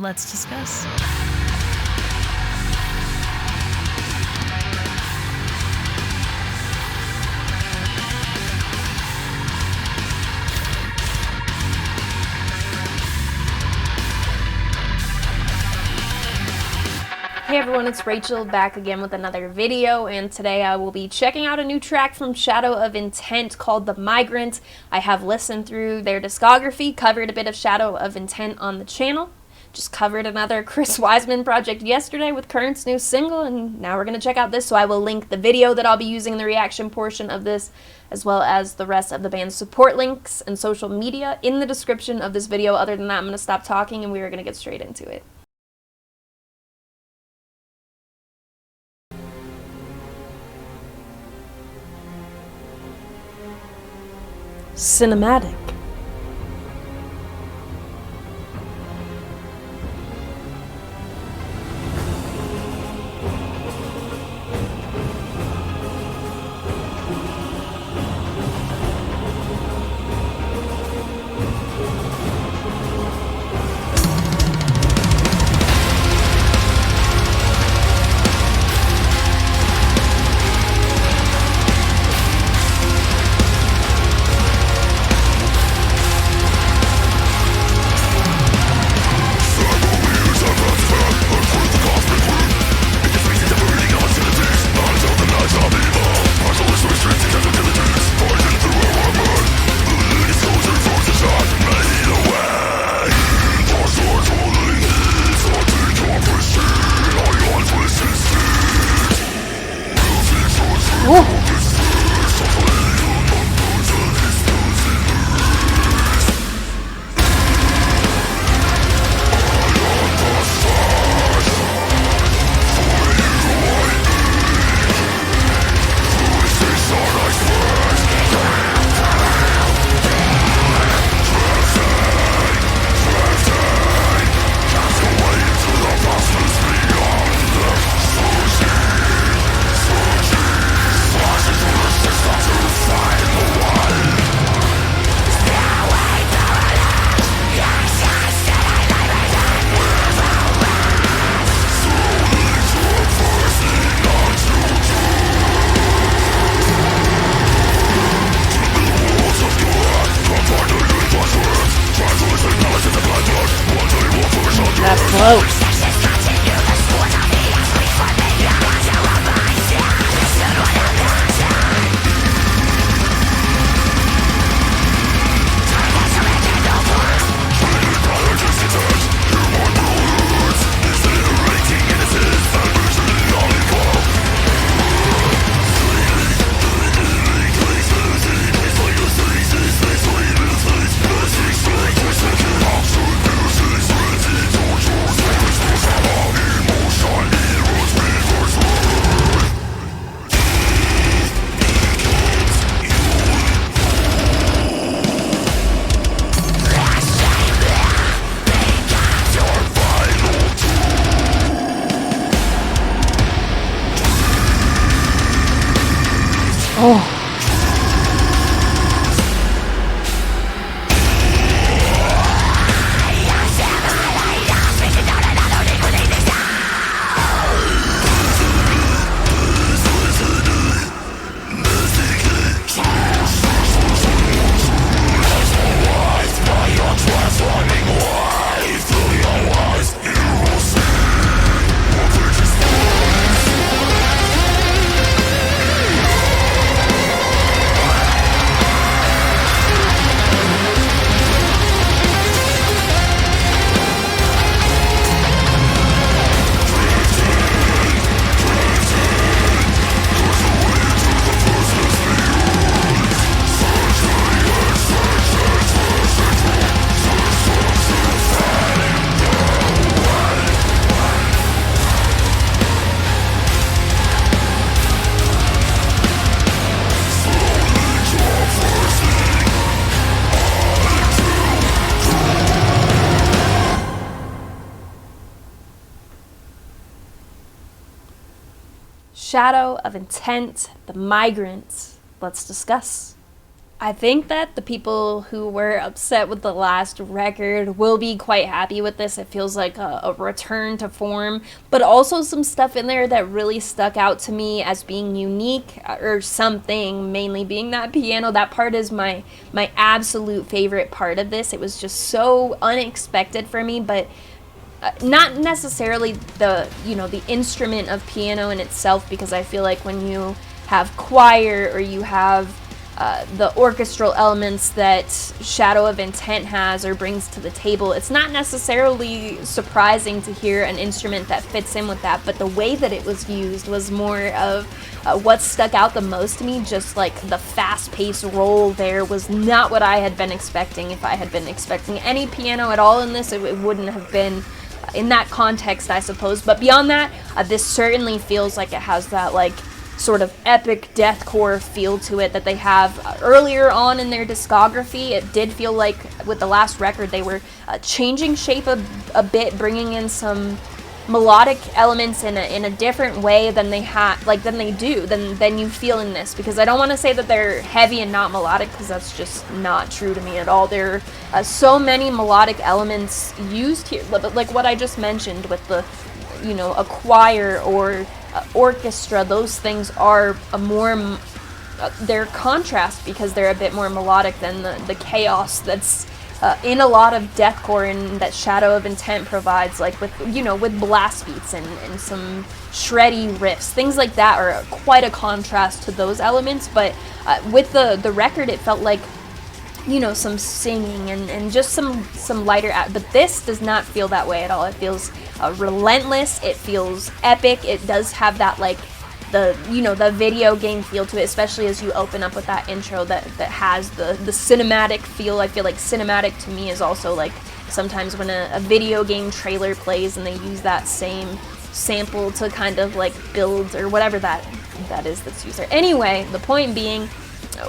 Let's discuss. Hey everyone, it's Rachel back again with another video, and today I will be checking out a new track from Shadow of Intent called The Migrant. I have listened through their discography, covered a bit of Shadow of Intent on the channel, just covered another Chris Wiseman project yesterday with Current's new single, and now we're going to check out this, so I will link the video that I'll be using in the reaction portion of this, as well as the rest of the band's support links and social media in the description of this video. Other than that, I'm going to stop talking and we are going to get straight into it. Cinematic. That's close. Oh. Shadow of Intent, The Migrant. Let's discuss. I think that the people who were upset with the last record will be quite happy with this. It feels like a return to form, but also some stuff in there that really stuck out to me as being unique, or something, mainly being that piano. That part is my absolute favorite part of this. It was just so unexpected for me, but not necessarily the instrument of piano in itself, because I feel like when you have choir, or you have the orchestral elements that Shadow of Intent has or brings to the table, it's not necessarily surprising to hear an instrument that fits in with that, but the way that it was used was more of what stuck out the most to me. Just like the fast-paced roll there was not what I had been expecting. If I had been expecting any piano at all in this, it wouldn't have been in that context, I suppose. But beyond that, this certainly feels like it has that like sort of epic deathcore feel to it that they have earlier on in their discography. It did feel like with the last record they were changing shape a bit, bringing in some melodic elements in a different way than they than you feel in this. Because I don't want to say that they're heavy and not melodic, because that's just not true to me at all. There are so many melodic elements used here, like what I just mentioned with the a choir or orchestra. Those things are they're contrast, because they're a bit more melodic than the chaos that's in a lot of deathcore and that Shadow of Intent provides, like with blast beats and some shreddy riffs. Things like that are quite a contrast to those elements. But with the record, it felt like some singing and just some lighter but this does not feel that way at all. It feels relentless. It feels epic. It does have that like the video game feel to it, especially as you open up with that intro that has the cinematic feel. I feel like cinematic to me is also like sometimes when a video game trailer plays and they use that same sample to kind of like build or whatever that is that's used there. Anyway, the point being,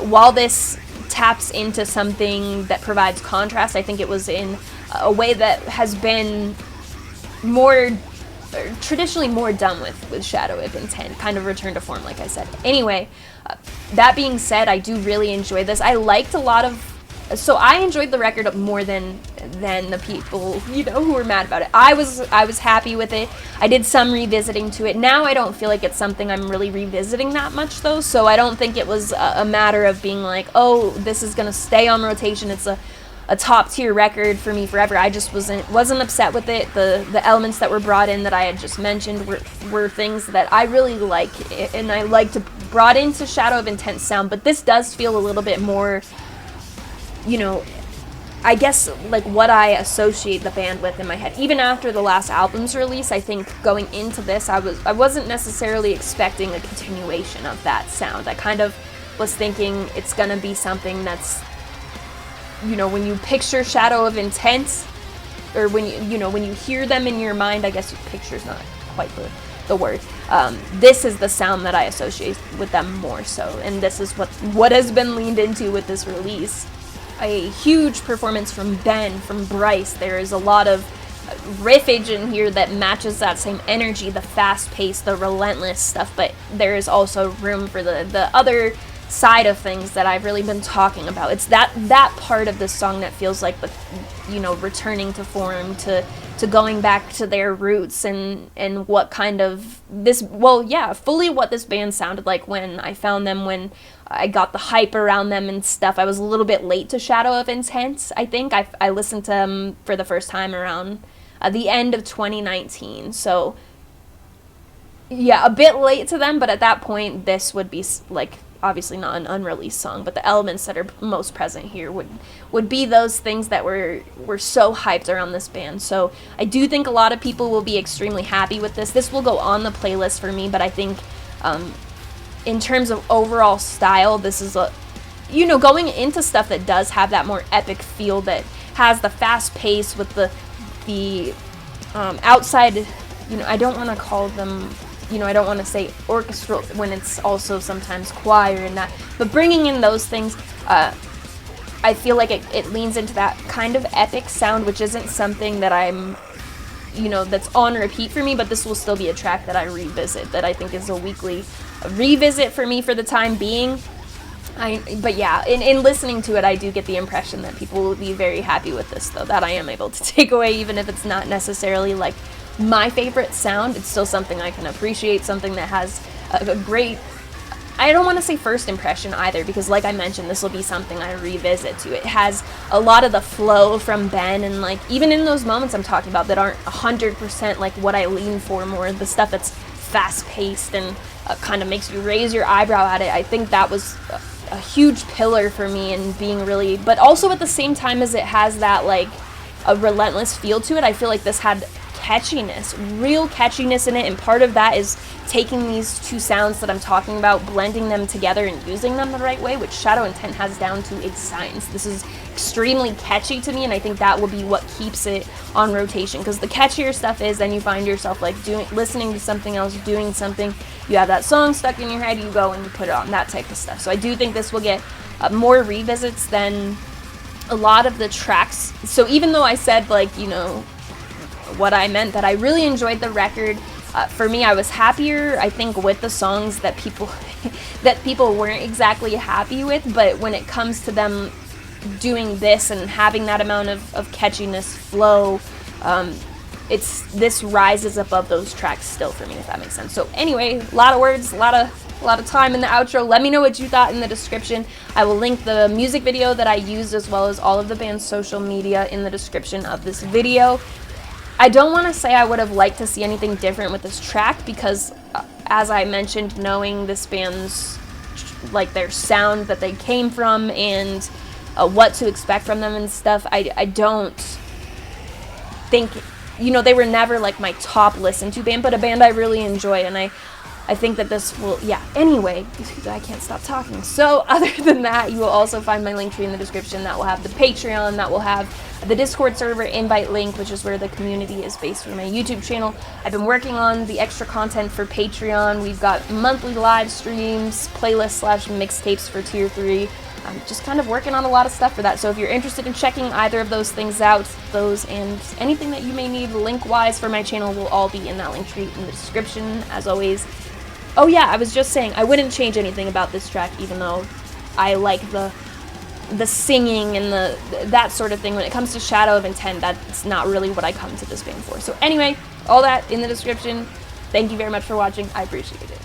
while this taps into something that provides contrast, I think it was in a way that has been traditionally more done with Shadow of Intent, kind of return to form, like I said. Anyway, that being said, I do really enjoy this. I liked I enjoyed the record more than the people who were mad about it. I was happy with it. I did some revisiting to it. Now I don't feel like it's something I'm really revisiting that much though, so I don't think it was a matter of being like, oh, this is gonna stay on rotation. It's a top tier record for me forever. I just wasn't upset with it. The elements that were brought in that I had just mentioned were things that I really like, and I like to brought into Shadow of Intent sound. But this does feel a little bit more, I guess like what I associate the band with in my head. Even after the last album's release, I think going into this, I wasn't necessarily expecting a continuation of that sound. I kind of was thinking it's gonna be something that's, when you picture Shadow of Intent, or when you hear them in your mind, I guess picture's not quite the word. This is the sound that I associate with them more so, and this is what has been leaned into with this release. A huge performance from Ben, from Bryce. There is a lot of riffage in here that matches that same energy, the fast-paced, the relentless stuff, but there is also room for the other side of things that I've really been talking about. It's that part of the song that feels like returning to form, to going back to their roots and what kind of fully what this band sounded like when I found them, when I got the hype around them and stuff. I was a little bit late to Shadow of Intent. I think I listened to them for the first time around the end of 2019, so yeah, a bit late to them, but at that point this would be like obviously not an unreleased song, but the elements that are most present here would be those things that were so hyped around this band. So I do think a lot of people will be extremely happy with this. This will go on the playlist for me, but I think in terms of overall style, this is going into stuff that does have that more epic feel, that has the fast pace with the outside, I don't want to call them, I don't want to say orchestral when it's also sometimes choir and that, but bringing in those things, I feel like it leans into that kind of epic sound, which isn't something that I'm, that's on repeat for me, but this will still be a track that I revisit, that I think is a weekly revisit for me for the time being. But yeah, in listening to it, I do get the impression that people will be very happy with this, though, that I am able to take away, even if it's not necessarily like my favorite sound. It's still something I can appreciate, something that has a great, I don't want to say first impression either, because like I mentioned, this will be something I revisit to. It has a lot of the flow from Ben, and like even in those moments I'm talking about that aren't 100% like what I lean for, more the stuff that's fast paced and kind of makes you raise your eyebrow at it. I think that was a huge pillar for me in being really, but also at the same time as it has that like a relentless feel to it, I feel like this had catchiness, real catchiness in it, and part of that is taking these two sounds that I'm talking about, blending them together and using them the right way, which Shadow Intent has down to a science. This is extremely catchy to me, and I think that will be what keeps it on rotation, because the catchier stuff is then you find yourself like listening to something else, doing something, you have that song stuck in your head, you go and you put it on, that type of stuff. So I do think this will get more revisits than a lot of the tracks. So even though I said like, you know, what I meant, that I really enjoyed the record, for me, I was happier, I think, with the songs that people weren't exactly happy with, but when it comes to them doing this and having that amount of catchiness, flow, this rises above those tracks still for me, if that makes sense. So anyway, a lot of words, a lot of time in the outro. Let me know what you thought in the description. I will link the music video that I used as well as all of the band's social media in the description of this video. I don't want to say I would have liked to see anything different with this track because, as I mentioned, knowing this band's, like, their sound that they came from and what to expect from them and stuff, I don't think, you know, they were never, like, my top listen to band, but a band I really enjoy, and I think that this will, yeah, anyway, I can't stop talking. So, other than that, you will also find my link tree in the description that will have the Patreon, that will have the Discord server invite link, which is where the community is based for my YouTube channel. I've been working on the extra content for Patreon. We've got monthly live streams, playlists / mixtapes for Tier 3. I'm just kind of working on a lot of stuff for that. So if you're interested in checking either of those things out, those and anything that you may need link-wise for my channel will all be in that link tree in the description, as always. Oh yeah, I was just saying, I wouldn't change anything about this track, even though I like the singing and that sort of thing. When it comes to Shadow of Intent, that's not really what I come to this band for. So anyway, all that in the description. Thank you very much for watching. I appreciate it.